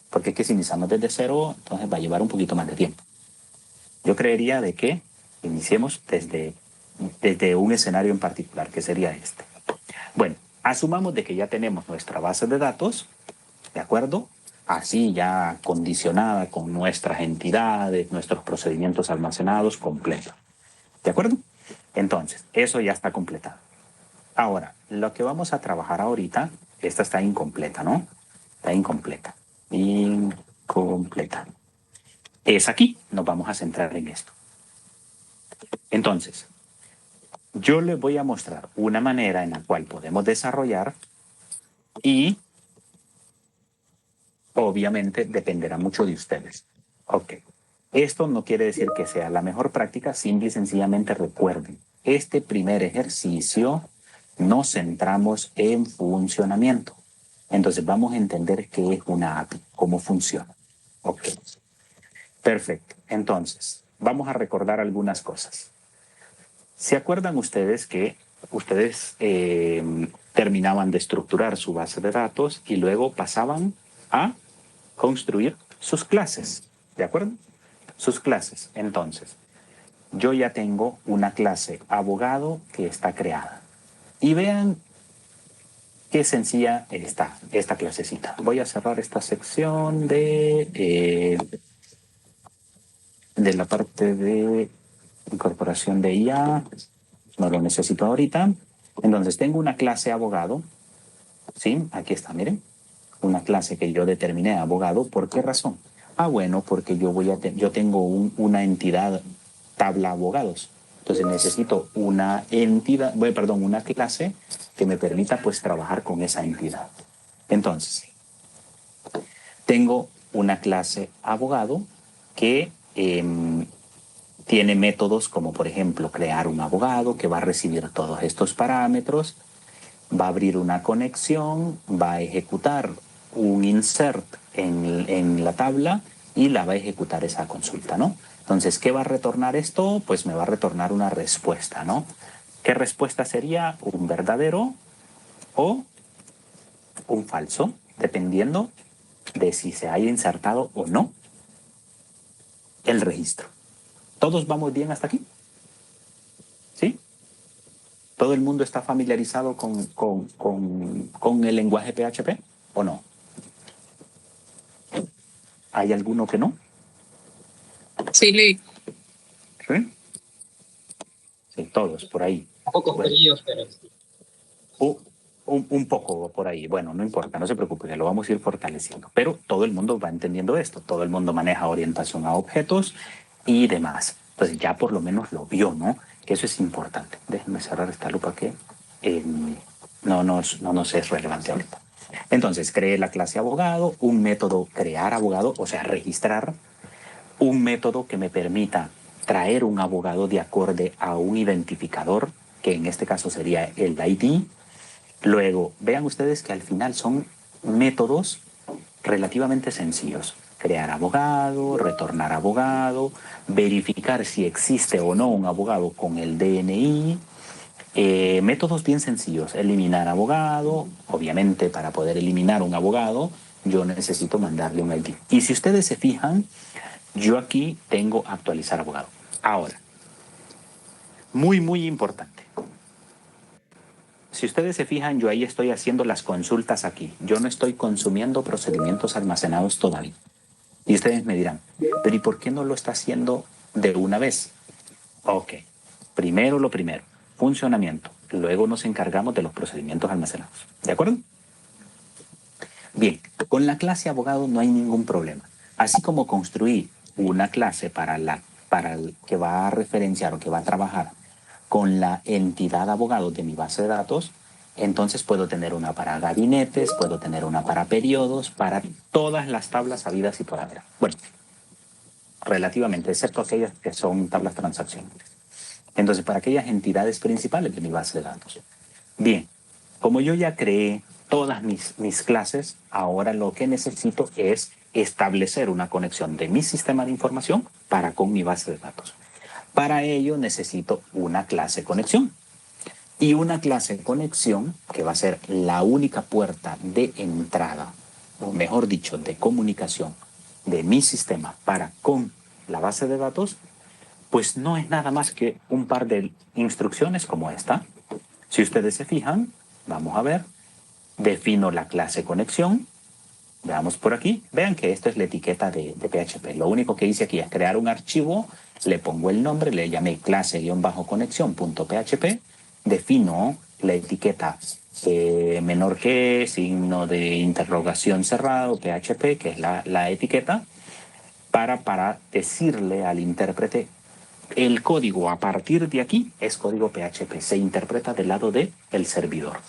Porque es que si iniciamos desde cero, entonces va a llevar un poquito más de tiempo. Yo creería de que iniciemos desde un escenario en particular, que sería este. Bueno, asumamos de que ya tenemos nuestra base de datos, ¿de acuerdo? Así ya condicionada con nuestras entidades, nuestros procedimientos almacenados completos. ¿De acuerdo? Entonces, eso ya está completado. Ahora, lo que vamos a trabajar ahorita, esta está incompleta, ¿no? Está incompleta. Incompleta. Es aquí, nos vamos a centrar en esto. Entonces, yo les voy a mostrar una manera en la cual podemos desarrollar y obviamente dependerá mucho de ustedes. Ok. Esto no quiere decir que sea la mejor práctica, simple y sencillamente recuerden, este primer ejercicio nos centramos en funcionamiento. Entonces vamos a entender qué es una API, cómo funciona. Ok. Perfecto. Entonces, vamos a recordar algunas cosas. ¿Se acuerdan ustedes que ustedes terminaban de estructurar su base de datos y luego pasaban a construir sus clases? ¿De acuerdo? Sus clases. Entonces, yo ya tengo una clase abogado que está creada. Y vean qué sencilla está esta clasecita. Voy a cerrar esta sección de la parte de incorporación de IA. No lo necesito ahorita. Entonces, tengo una clase abogado. ¿Sí? Aquí está, miren. Una clase que yo determiné abogado. ¿Por qué razón? Ah, bueno, porque yo tengo una entidad tabla abogados. Entonces necesito una una clase que me permita pues trabajar con esa entidad. Entonces, tengo una clase abogado que tiene métodos como por ejemplo crear un abogado que va a recibir todos estos parámetros, va a abrir una conexión, va a ejecutar un insert en la tabla y la va a ejecutar esa consulta, ¿no? Entonces, ¿qué va a retornar esto? Pues me va a retornar una respuesta, ¿no? ¿Qué respuesta sería? ¿Un verdadero o un falso? Dependiendo de si se haya insertado o no el registro. ¿Todos vamos bien hasta aquí? ¿Sí? ¿Todo el mundo está familiarizado con el lenguaje PHP o no? ¿Hay alguno que no? Sí, Lee. ¿Sí? Sí, todos por ahí. Un poco Bueno. fríos, pero sí. Un poco por ahí. Bueno, no importa, no se preocupe, que lo vamos a ir fortaleciendo. Pero todo el mundo va entendiendo esto. Todo el mundo maneja orientación a objetos y demás. Entonces ya por lo menos lo vio, ¿no? Que eso es importante. Déjenme cerrar esta lupa que no nos es relevante ahorita. Entonces, creé la clase abogado, un método crear abogado, o sea, registrar, un método que me permita traer un abogado de acorde a un identificador, que en este caso sería el ID, Luego, vean ustedes que al final son métodos relativamente sencillos. Crear abogado, retornar abogado, verificar si existe o no un abogado con el DNI. Métodos bien sencillos. Eliminar abogado. Obviamente, para poder eliminar un abogado, yo necesito mandarle un ID. Y si ustedes se fijan, yo aquí tengo actualizar abogado. Ahora, muy importante. Si ustedes se fijan, yo ahí estoy haciendo las consultas aquí. Yo no estoy consumiendo procedimientos almacenados todavía. Y ustedes me dirán, pero ¿y por qué no lo está haciendo de una vez? Ok, primero lo primero, funcionamiento. Luego nos encargamos de los procedimientos almacenados. ¿De acuerdo? Bien, con la clase abogado no hay ningún problema. Así como construí una clase para el que va a referenciar o que va a trabajar con la entidad abogado de mi base de datos, entonces puedo tener una para gabinetes, puedo tener una para periodos, para todas las tablas habidas y por haber. Bueno, relativamente, excepto aquellas que son tablas transaccionales. Entonces, para aquellas entidades principales de mi base de datos. Bien, como yo ya creé todas mis clases, ahora lo que necesito es establecer una conexión de mi sistema de información para con mi base de datos. Para ello necesito una clase conexión. Y una clase conexión, que va a ser la única puerta de entrada, o mejor dicho, de comunicación de mi sistema para con la base de datos, pues no es nada más que un par de instrucciones como esta. Si ustedes se fijan, vamos a ver, defino la clase conexión. Veamos por aquí. Vean que esto es la etiqueta de PHP. Lo único que hice aquí es crear un archivo, le pongo el nombre, le llamé clase-conexión.php, defino la etiqueta menor que, signo de interrogación cerrado, PHP, que es la etiqueta, para decirle al intérprete el código a partir de aquí es código PHP, se interpreta del lado del servidor.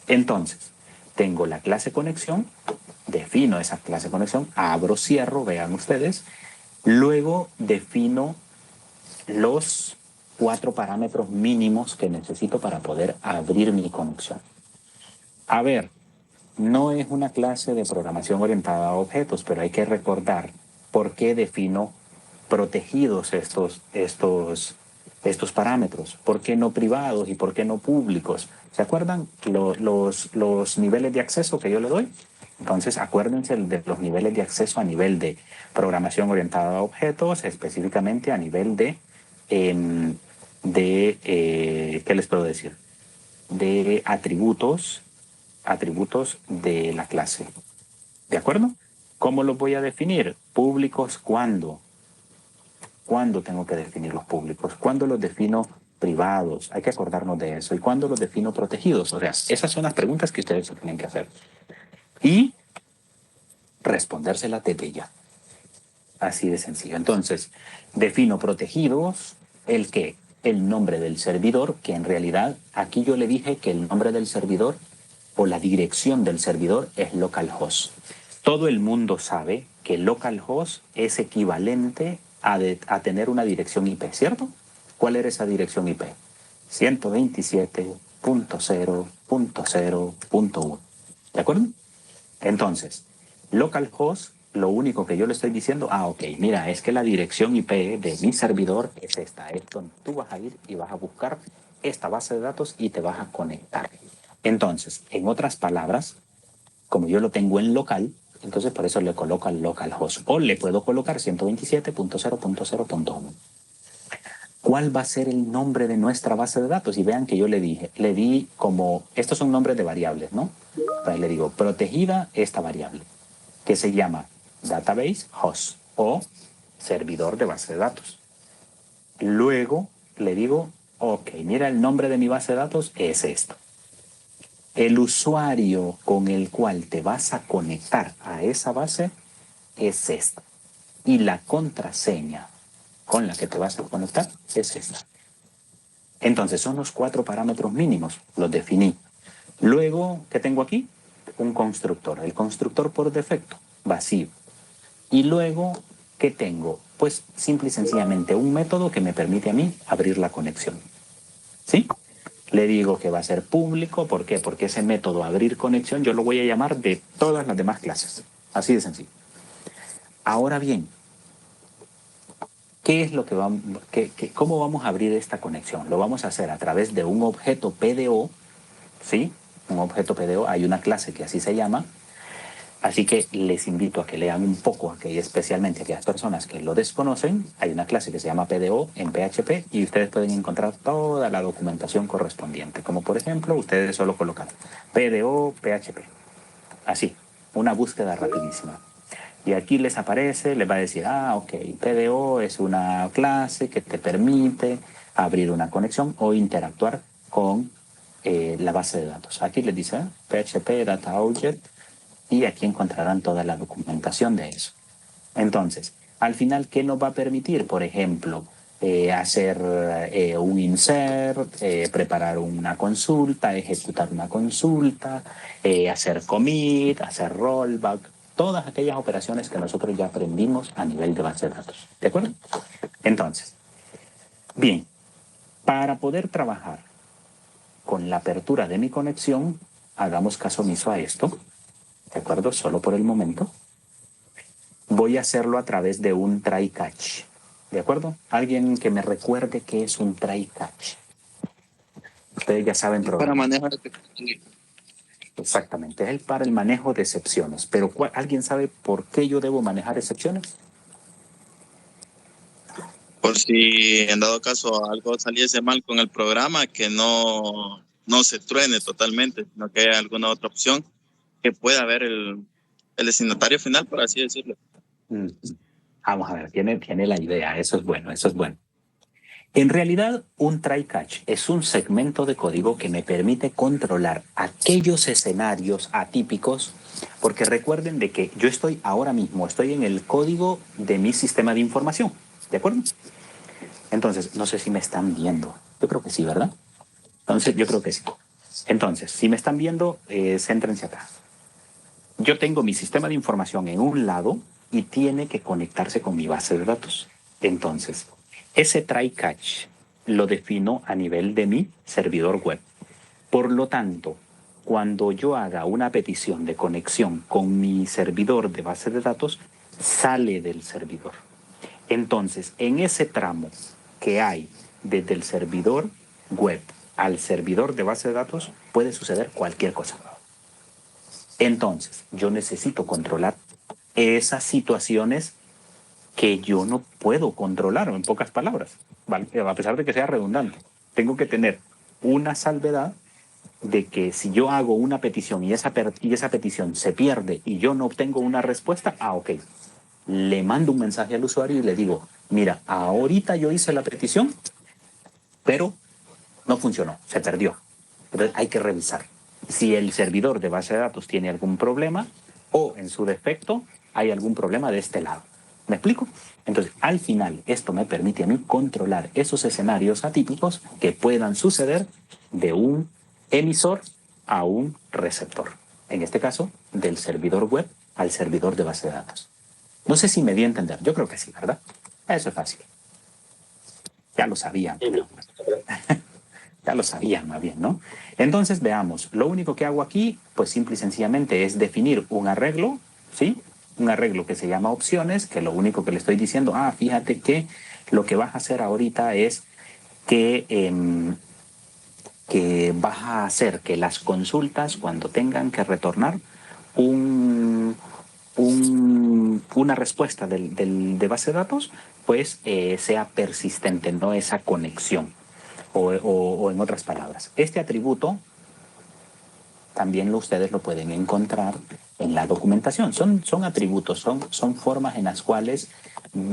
Entonces, tengo la clase conexión, defino esa clase conexión, abro, cierro, vean ustedes, luego defino los 4 parámetros mínimos que necesito para poder abrir mi conexión. A ver, no es una clase de programación orientada a objetos, pero hay que recordar por qué defino protegidos estos parámetros, por qué no privados y por qué no públicos. ¿Se acuerdan los niveles de acceso que yo le doy? Entonces, acuérdense de los niveles de acceso a nivel de programación orientada a objetos, específicamente a nivel ¿qué les puedo decir? De atributos de la clase. ¿De acuerdo? ¿Cómo los voy a definir? Públicos, ¿cuándo? ¿Cuándo tengo que definir los públicos? ¿Cuándo los defino privados? Hay que acordarnos de eso. ¿Y cuándo los defino protegidos? O sea, esas son las preguntas que ustedes tienen que hacer. Y respondérselas desde ya. Así de sencillo. Entonces, defino protegidos, ¿el qué? El nombre del servidor, que en realidad aquí yo le dije que el nombre del servidor o la dirección del servidor es localhost. Todo el mundo sabe que localhost es equivalente a tener una dirección IP, ¿cierto? ¿Cuál era esa dirección IP? 127.0.0.1. ¿De acuerdo? Entonces, localhost, lo único que yo le estoy diciendo, ok, mira, es que la dirección IP de mi servidor es esta. Es donde tú vas a ir y vas a buscar esta base de datos y te vas a conectar. Entonces, en otras palabras, como yo lo tengo en local, entonces por eso le coloco al localhost. O le puedo colocar 127.0.0.1. ¿Cuál va a ser el nombre de nuestra base de datos? Y vean que yo le di como, estos son nombres de variables, ¿no? Entonces le digo, protegida esta variable, que se llama database host o servidor de base de datos. Luego le digo, ok, mira, el nombre de mi base de datos es esto. El usuario con el cual te vas a conectar a esa base es esta. Y la contraseña con la que te vas a conectar es esta. Entonces son los 4 parámetros mínimos, los definí. Luego, ¿qué tengo aquí? Un constructor. El constructor por defecto, vacío. Y luego, ¿qué tengo? Pues simple y sencillamente un método que me permite a mí abrir la conexión. ¿Sí? Le digo que va a ser público. ¿Por qué? Porque ese método abrir conexión yo lo voy a llamar de todas las demás clases. Así de sencillo. Ahora bien, ¿qué es lo que vamos, cómo vamos a abrir esta conexión? Lo vamos a hacer a través de un objeto PDO, ¿sí? Un objeto PDO, hay una clase que así se llama. Así que les invito a que lean un poco, especialmente a aquellas personas que lo desconocen. Hay una clase que se llama PDO en PHP y ustedes pueden encontrar toda la documentación correspondiente. Como por ejemplo, ustedes solo colocan PDO PHP. Así, una búsqueda rapidísima. Y aquí les aparece, les va a decir, ok, PDO es una clase que te permite abrir una conexión o interactuar con la base de datos. Aquí les dice PHP Data Object. Y aquí encontrarán toda la documentación de eso. Entonces, al final, ¿qué nos va a permitir? Por ejemplo, hacer un insert, preparar una consulta, ejecutar una consulta, hacer commit, hacer rollback, todas aquellas operaciones que nosotros ya aprendimos a nivel de base de datos. ¿De acuerdo? Entonces, bien, para poder trabajar con la apertura de mi conexión, hagamos caso omiso a esto. ¿De acuerdo? Solo por el momento. Voy a hacerlo a través de un try catch. ¿De acuerdo? Alguien que me recuerde qué es un try catch. Ustedes ya saben Para manejar exactamente, es para el manejo de excepciones. Pero ¿alguien sabe por qué yo debo manejar excepciones? por si en dado caso algo saliese mal con el programa, que no se truene totalmente, sino que haya alguna otra opción que pueda ver el destinatario final, por así decirlo. Vamos a ver, tiene la idea, eso es bueno, eso es bueno. En realidad, un try catch es un segmento de código que me permite controlar aquellos escenarios atípicos, porque recuerden de que yo estoy ahora mismo, estoy en el código de mi sistema de información, ¿de acuerdo? Entonces, no sé si me están viendo. Yo creo que sí, ¿verdad? Entonces, yo creo que sí. Entonces, si me están viendo, céntrense acá. Yo tengo mi sistema de información en un lado y tiene que conectarse con mi base de datos. Entonces, ese try catch lo defino a nivel de mi servidor web. Por lo tanto, cuando yo haga una petición de conexión con mi servidor de base de datos, sale del servidor. Entonces, en ese tramo que hay desde el servidor web al servidor de base de datos, puede suceder cualquier cosa. Entonces, yo necesito controlar esas situaciones que yo no puedo controlar, en pocas palabras, ¿vale? A pesar de que sea redundante. Tengo que tener una salvedad de que si yo hago una petición y esa petición se pierde y yo no obtengo una respuesta, ok, le mando un mensaje al usuario y le digo, mira, ahorita yo hice la petición, pero no funcionó, se perdió. Entonces hay que revisar si el servidor de base de datos tiene algún problema o en su defecto hay algún problema de este lado. ¿Me explico? Entonces, al final, esto me permite a mí controlar esos escenarios atípicos que puedan suceder de un emisor a un receptor. En este caso, del servidor web al servidor de base de datos. No sé si me di a entender. Yo creo que sí, ¿verdad? Eso es fácil. Ya lo sabían. Pero... ya lo sabían más bien, ¿no? Entonces, veamos. Lo único que hago aquí, pues simple y sencillamente es definir un arreglo, ¿sí? Un arreglo que se llama opciones, que lo único que le estoy diciendo, fíjate que lo que vas a hacer ahorita es que vas a hacer que las consultas, cuando tengan que retornar una respuesta de base de datos, pues sea persistente, no esa conexión. O en otras palabras, este atributo también ustedes lo pueden encontrar en la documentación. Son atributos, son formas en las cuales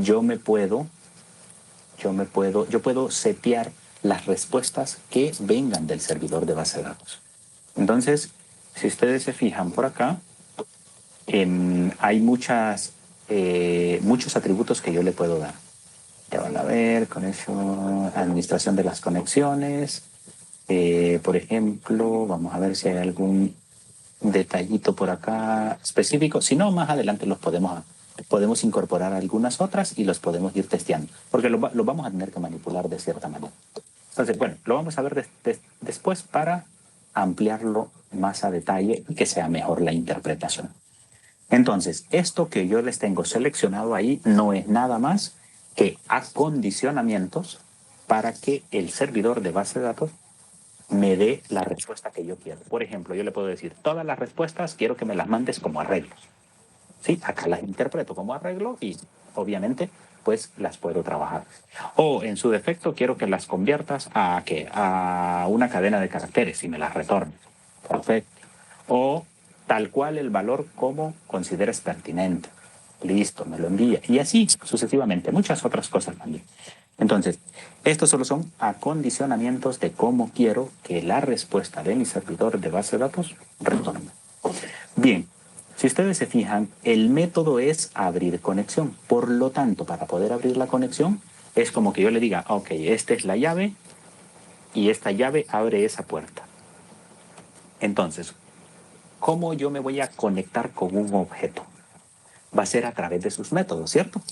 yo puedo setear las respuestas que vengan del servidor de base de datos. Entonces, si ustedes se fijan por acá, hay muchos atributos que yo le puedo dar. Ya van a ver, con eso, administración de las conexiones. Por ejemplo, vamos a ver si hay algún detallito por acá específico. Si no, más adelante podemos incorporar algunas otras y los podemos ir testeando, porque lo vamos a tener que manipular de cierta manera. Entonces, bueno, lo vamos a ver después para ampliarlo más a detalle y que sea mejor la interpretación. Entonces, esto que yo les tengo seleccionado ahí no es nada más que acondicionamientos para que el servidor de base de datos me dé la respuesta que yo quiero. Por ejemplo, yo le puedo decir, todas las respuestas quiero que me las mandes como arreglos. ¿Sí? Acá las interpreto como arreglo y obviamente pues las puedo trabajar. O en su defecto quiero que las conviertas a, ¿qué? A una cadena de caracteres y me las retornes. Perfecto. O tal cual el valor como consideres pertinente. Listo, me lo envía. Y así sucesivamente, muchas otras cosas también. Entonces, estos solo son acondicionamientos de cómo quiero que la respuesta de mi servidor de base de datos retorne. Bien, si ustedes se fijan, el método es abrir conexión. Por lo tanto, para poder abrir la conexión, es como que yo le diga, ok, esta es la llave y esta llave abre esa puerta. Entonces, ¿cómo yo me voy a conectar con un objeto? Va a ser a través de sus métodos, ¿cierto?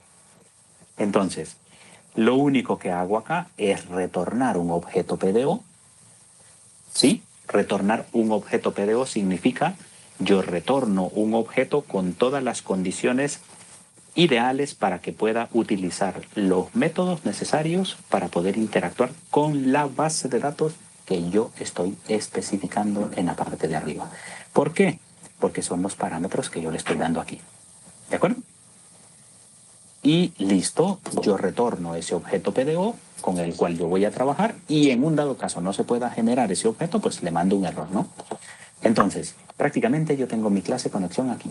Entonces, lo único que hago acá es retornar un objeto PDO. ¿Sí? Retornar un objeto PDO significa yo retorno un objeto con todas las condiciones ideales para que pueda utilizar los métodos necesarios para poder interactuar con la base de datos que yo estoy especificando en la parte de arriba. ¿Por qué? Porque son los parámetros que yo le estoy dando aquí. ¿De acuerdo? Y listo, yo retorno ese objeto PDO con el cual yo voy a trabajar y en un dado caso no se pueda generar ese objeto, pues le mando un error, ¿no? Entonces, prácticamente yo tengo mi clase conexión aquí.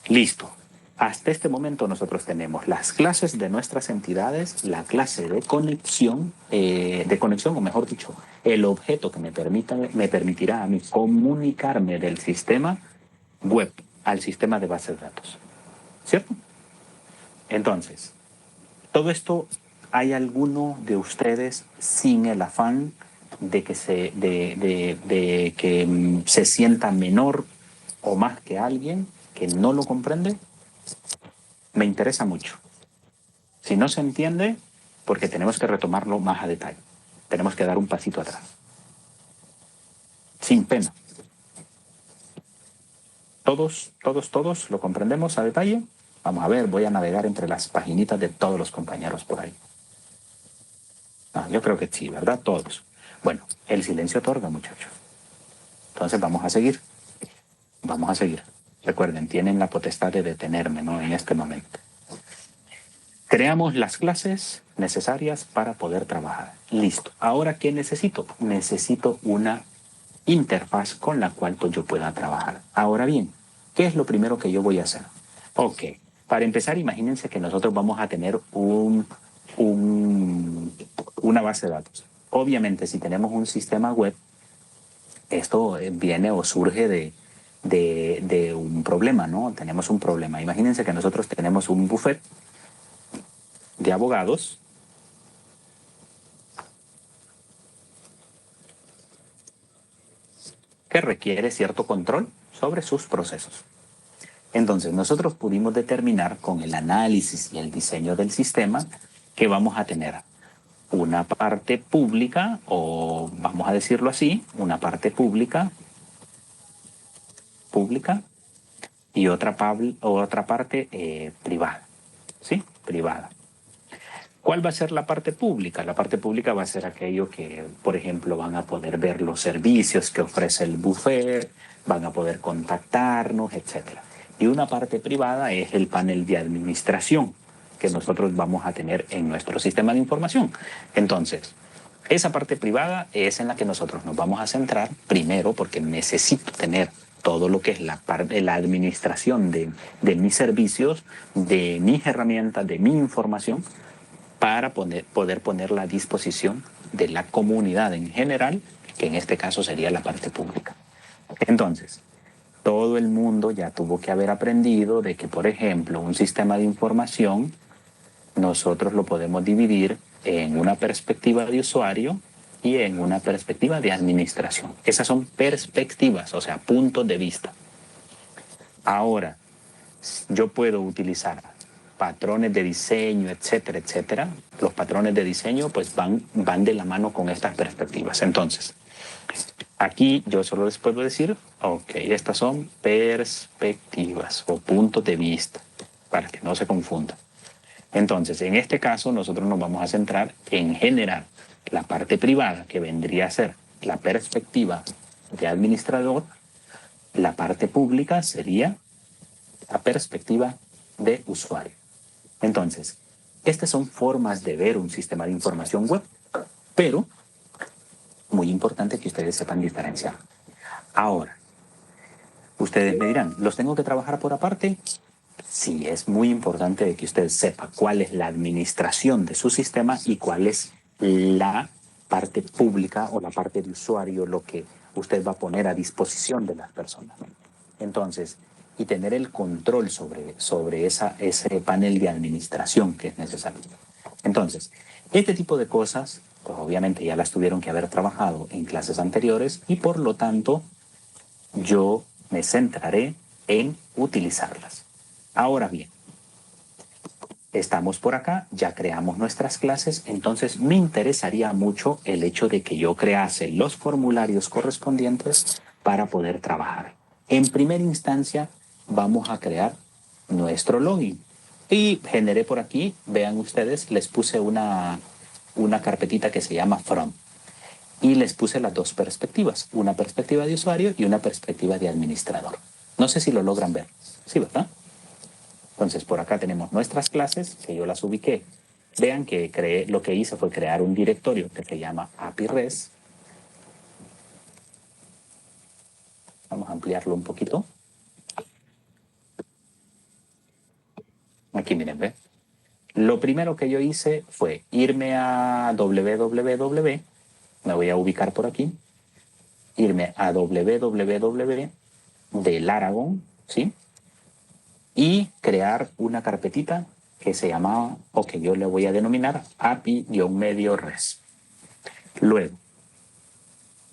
Listo. Hasta este momento nosotros tenemos las clases de nuestras entidades, la clase de conexión, o mejor dicho, el objeto que me permitirá a mí comunicarme del sistema web al sistema de base de datos. ¿Cierto? Entonces, todo esto, ¿hay alguno de ustedes sin el afán de que se sienta menor o más que alguien que no lo comprende? Me interesa mucho. Si no se entiende, porque tenemos que retomarlo más a detalle. Tenemos que dar un pasito atrás. Sin pena. ¿Todos lo comprendemos a detalle? Vamos a ver, voy a navegar entre las paginitas de todos los compañeros por ahí. Yo creo que sí, ¿verdad? Todos. Bueno, el silencio otorga, muchachos. Entonces vamos a seguir. Vamos a seguir. Recuerden, tienen la potestad de detenerme, ¿no? En este momento. Creamos las clases necesarias para poder trabajar. Listo. Ahora, ¿qué necesito? Necesito una interfaz con la cual pues, yo pueda trabajar. Ahora bien, ¿qué es lo primero que yo voy a hacer? Ok. Para empezar, imagínense que nosotros vamos a tener una base de datos. Obviamente, si tenemos un sistema web, esto viene o surge de un problema, ¿no? Tenemos un problema. Imagínense que nosotros tenemos un buffet de abogados que requiere cierto control sobre sus procesos. Entonces, nosotros pudimos determinar con el análisis y el diseño del sistema que vamos a tener una parte pública, o vamos a decirlo así, una parte pública y otra parte privada, ¿sí? Privada. ¿Cuál va a ser la parte pública? La parte pública va a ser aquello que, por ejemplo, van a poder ver los servicios que ofrece el buffet, van a poder contactarnos, etc. Y una parte privada es el panel de administración que nosotros vamos a tener en nuestro sistema de información. Entonces, esa parte privada es en la que nosotros nos vamos a centrar primero porque necesito tener todo lo que es la administración de mis servicios, de mis herramientas, de mi información, para poder ponerla a disposición de la comunidad en general, que en este caso sería la parte pública. Entonces, todo el mundo ya tuvo que haber aprendido de que, por ejemplo, un sistema de información, nosotros lo podemos dividir en una perspectiva de usuario y en una perspectiva de administración. Esas son perspectivas, o sea, puntos de vista. Ahora, yo puedo utilizar patrones de diseño, etcétera, etcétera, los patrones de diseño pues van de la mano con estas perspectivas. Entonces, aquí yo solo les puedo decir, ok, estas son perspectivas o puntos de vista, para que no se confundan. Entonces, en este caso, nosotros nos vamos a centrar en generar la parte privada, que vendría a ser la perspectiva de administrador. La parte pública sería la perspectiva de usuario. Entonces, estas son formas de ver un sistema de información web, pero muy importante que ustedes sepan diferenciar. Ahora, ustedes me dirán, ¿los tengo que trabajar por aparte? Sí, es muy importante que usted sepa cuál es la administración de su sistema y cuál es la parte pública o la parte de usuario, lo que usted va a poner a disposición de las personas. Entonces, y tener el control sobre ese panel de administración que es necesario. Entonces, este tipo de cosas, pues obviamente ya las tuvieron que haber trabajado en clases anteriores y por lo tanto yo me centraré en utilizarlas. Ahora bien, estamos por acá, ya creamos nuestras clases, entonces me interesaría mucho el hecho de que yo crease los formularios correspondientes para poder trabajar. En primera instancia, vamos a crear nuestro login. Y generé por aquí, vean ustedes, les puse una carpetita que se llama From. Y les puse las dos perspectivas, una perspectiva de usuario y una perspectiva de administrador. No sé si lo logran ver. Sí, ¿verdad? Entonces, por acá tenemos nuestras clases, que yo las ubiqué. Vean que lo que hice fue crear un directorio que se llama API-RES. Vamos a ampliarlo un poquito. Aquí miren, ¿ve? Lo primero que yo hice fue irme a www, me voy a ubicar por aquí, irme a www del Aragon, ¿sí? Y crear una carpetita que se llamaba, o que yo le voy a denominar API-medio-res. Luego,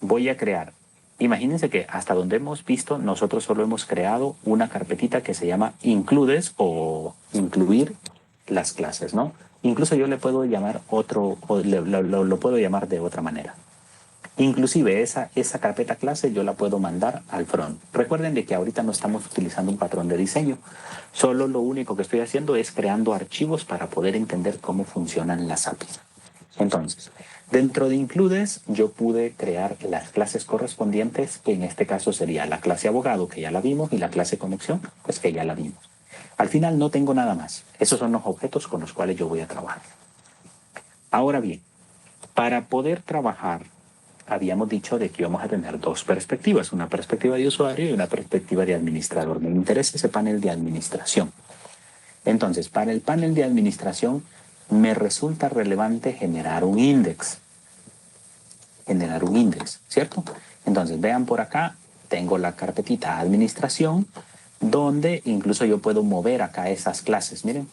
voy a crear, imagínense que hasta donde hemos visto, nosotros solo hemos creado una carpetita que se llama includes o incluir las clases, ¿no? Incluso yo le puedo llamar lo puedo llamar de otra manera. Inclusive esa carpeta clase yo la puedo mandar al front. Recuerden de que ahorita no estamos utilizando un patrón de diseño. Solo lo único que estoy haciendo es creando archivos para poder entender cómo funcionan las APIs. Entonces, dentro de includes yo pude crear las clases correspondientes, que en este caso sería la clase abogado, que ya la vimos, y la clase conexión, pues que ya la vimos. Al final no tengo nada más. Esos son los objetos con los cuales yo voy a trabajar. Ahora bien, para poder trabajar, habíamos dicho de que íbamos a tener dos perspectivas, una perspectiva de usuario y una perspectiva de administrador. Me interesa ese panel de administración. Entonces, para el panel de administración me resulta relevante generar un índice. ¿Cierto? Entonces, vean por acá, tengo la carpetita administración, donde incluso yo puedo mover acá esas clases. Miren,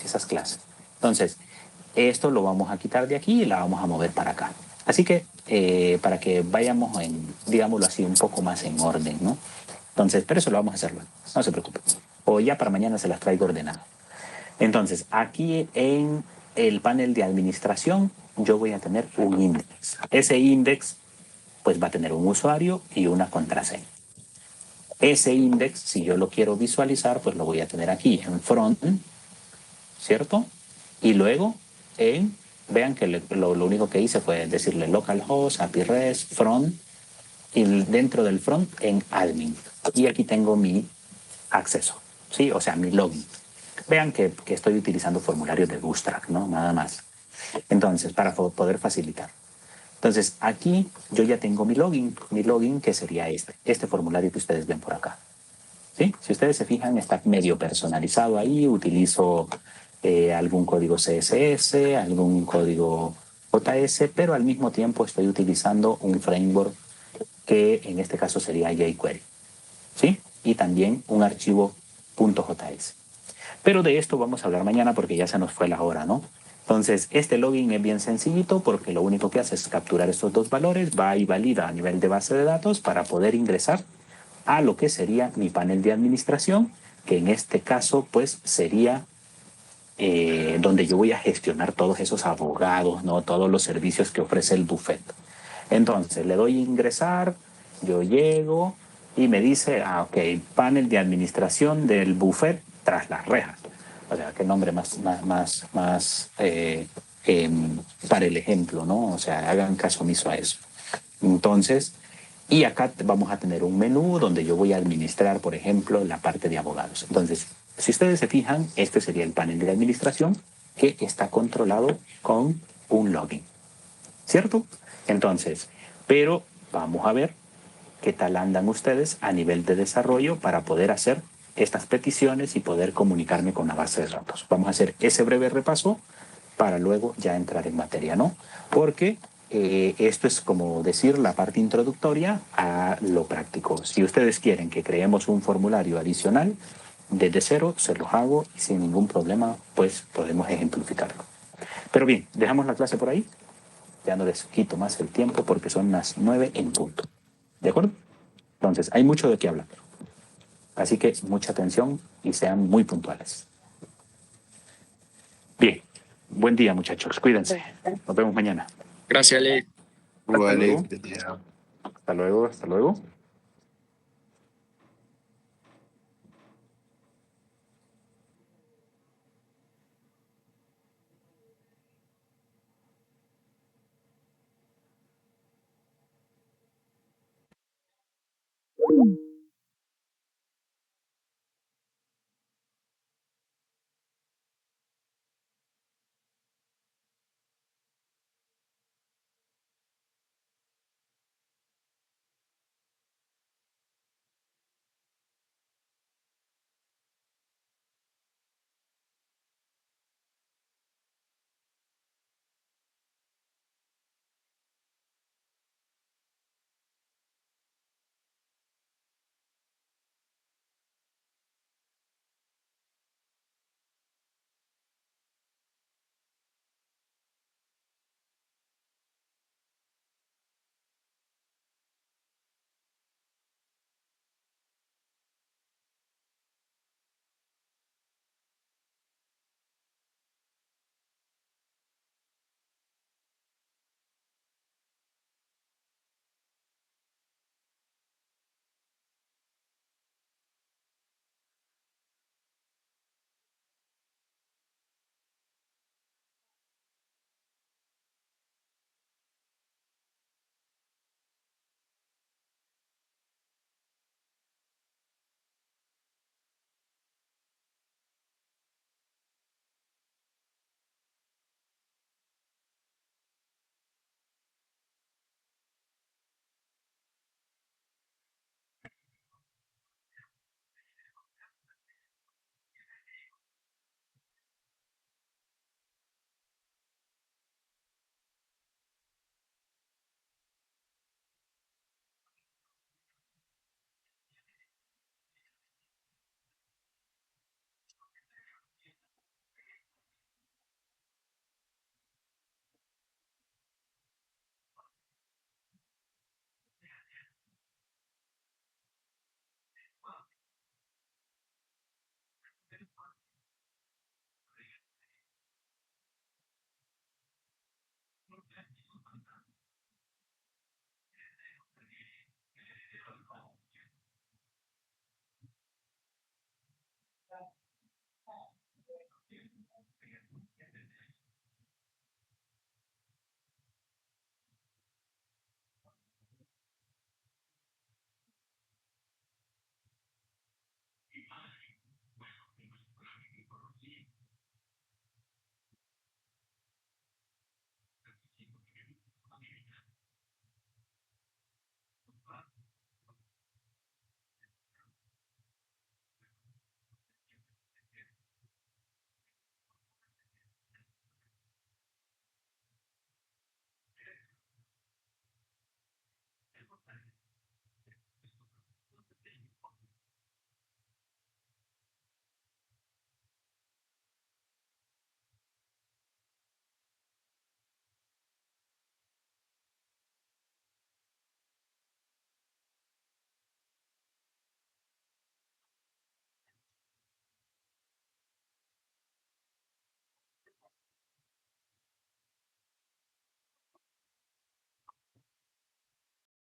esas clases. Entonces, esto lo vamos a quitar de aquí y la vamos a mover para acá. Así que para que vayamos digámoslo así, un poco más en orden, ¿no? Entonces, pero eso lo vamos a hacer luego, no se preocupen. O ya para mañana se las traigo ordenadas. Entonces, aquí en el panel de administración, yo voy a tener un índice. Ese índice, pues va a tener un usuario y una contraseña. Ese índice, si yo lo quiero visualizar, pues lo voy a tener aquí en front, ¿cierto? Y luego vean que lo único que hice fue decirle localhost, API-RES, front, y dentro del front en admin. Y aquí tengo mi acceso, ¿sí? O sea, mi login. Vean que estoy utilizando formularios de Bootstrap, ¿no? Nada más. Entonces, para poder facilitar. Entonces, aquí yo ya tengo mi login que sería este formulario que ustedes ven por acá. ¿Sí? Si ustedes se fijan, está medio personalizado ahí, utilizo algún código CSS, algún código JS, pero al mismo tiempo estoy utilizando un framework que en este caso sería jQuery, ¿sí? Y también un archivo .js. Pero de esto vamos a hablar mañana porque ya se nos fue la hora, ¿no? Entonces, este login es bien sencillito porque lo único que hace es capturar estos dos valores, va y valida a nivel de base de datos para poder ingresar a lo que sería mi panel de administración, que en este caso, pues, sería donde yo voy a gestionar todos esos abogados, ¿no? Todos los servicios que ofrece el buffet. Entonces, le doy ingresar, yo llego y me dice, ok, panel de administración del buffet tras las rejas. O sea, qué nombre más para el ejemplo, ¿no? O sea, hagan caso omiso a eso. Entonces, y acá vamos a tener un menú donde yo voy a administrar, por ejemplo, la parte de abogados. Entonces, si ustedes se fijan, este sería el panel de administración que está controlado con un login, ¿cierto? Entonces, pero vamos a ver qué tal andan ustedes a nivel de desarrollo para poder hacer estas peticiones y poder comunicarme con la base de datos. Vamos a hacer ese breve repaso para luego ya entrar en materia, ¿no? Porque esto es como decir la parte introductoria a lo práctico. Si ustedes quieren que creemos un formulario adicional, desde cero se los hago y sin ningún problema, pues podemos ejemplificarlo. Pero bien, dejamos la clase por ahí. Ya no les quito más el tiempo porque son las 9 en punto. ¿De acuerdo? Entonces, hay mucho de qué hablar. Así que mucha atención y sean muy puntuales. Bien, buen día muchachos, cuídense. Nos vemos mañana. Gracias, Lee. Hasta luego. Hasta luego, hasta luego.